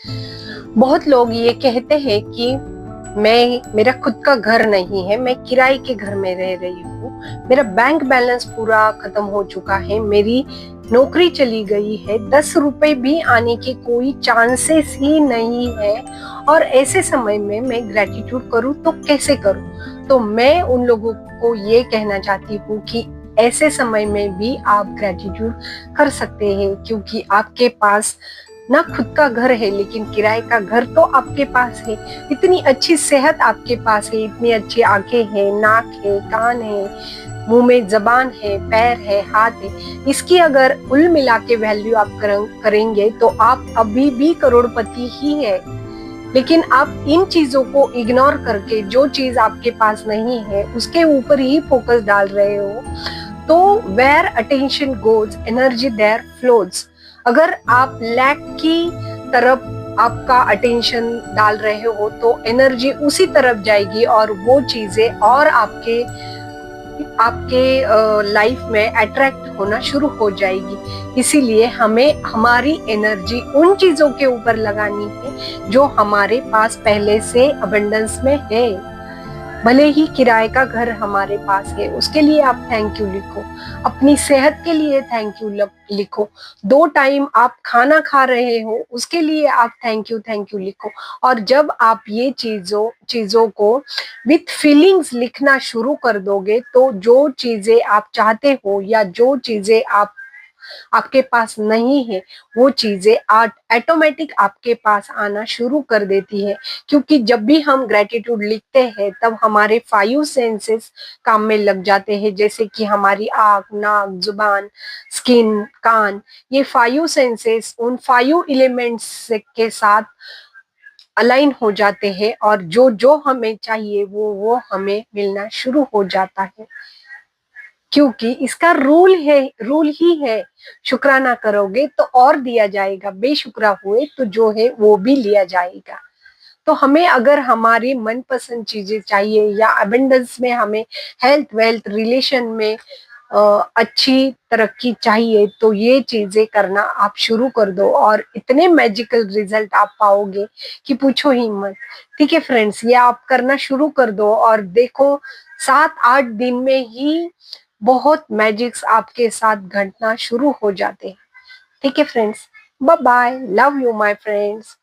बहुत लोग ये कहते हैं कि मेरा खुद का घर नहीं है, मैं किराए के घर में रह रही हूँ, मेरा बैंक बैलेंस पूरा खत्म हो चुका है, मेरी नौकरी चली गई है, 10 रुपए भी आने के कोई चांसेस ही नहीं है। और ऐसे समय में मैं ग्रेटिट्यूड करूँ तो कैसे करूँ? तो मैं उन लोगों को ये कहना चाहती हूँ कि ऐसे समय में भी आप ग्रेटिट्यूड कर सकते हैं, क्योंकि आपके पास ना खुद का घर है लेकिन किराए का घर तो आपके पास है। इतनी अच्छी सेहत आपके पास है, इतनी अच्छी आंखें हैं, नाक है, कान है, मुंह में जबान है, पैर है, हाथ है। इसकी अगर कुल मिला के वैल्यू आप करेंगे तो आप अभी भी करोड़पति ही है। लेकिन आप इन चीजों को इग्नोर करके जो चीज आपके पास नहीं है उसके ऊपर ही फोकस डाल रहे हो, तो where attention goes energy there flows. अगर आप लैक की तरफ आपका अटेंशन डाल रहे हो तो एनर्जी उसी तरफ जाएगी और वो चीजें और आपके आपके लाइफ में अट्रैक्ट होना शुरू हो जाएगी। इसीलिए हमें हमारी एनर्जी उन चीजों के ऊपर लगानी है जो हमारे पास पहले से अबंडेंस में है। भले ही किराए का घर हमारे पास है, उसके लिए आप थैंक यू लिखो। अपनी सेहत के लिए थैंक यू लिखो। 2 टाइम आप खाना खा रहे हो उसके लिए आप थैंक यू लिखो। और जब आप ये चीजों को विथ फीलिंग्स लिखना शुरू कर दोगे तो जो चीजें आप चाहते हो या जो चीजें आपके पास नहीं है वो चीजें ऑटोमेटिक आपके पास आना शुरू कर देती है। क्योंकि जब भी हम ग्रेटिट्यूड लिखते हैं तब हमारे 5 सेंसेस काम में लग जाते हैं, जैसे कि हमारी आंख, नाक, जुबान, स्किन, कान। ये 5 सेंसेस उन 5 एलिमेंट्स के साथ अलाइन हो जाते हैं और जो जो हमें चाहिए वो हमें मिलना शुरू हो जाता है। क्योंकि इसका रूल ही है, शुक्राना करोगे तो और दिया जाएगा, बेशुक्रा हुए तो जो है वो भी लिया जाएगा। तो हमें अगर हमारी मनपसंद चीजें चाहिए या अबंडेंस में हमें हेल्थ, वेल्थ, रिलेशन में अच्छी तरक्की चाहिए तो ये चीजें करना आप शुरू कर दो और इतने मैजिकल रिजल्ट आप पाओगे कि पूछो ही मत। ठीक है फ्रेंड्स, ये आप करना शुरू कर दो और देखो 7-8 दिन में ही बहुत मैजिक्स आपके साथ घटना शुरू हो जाते हैं। ठीक है friends, bye bye, love you my friends.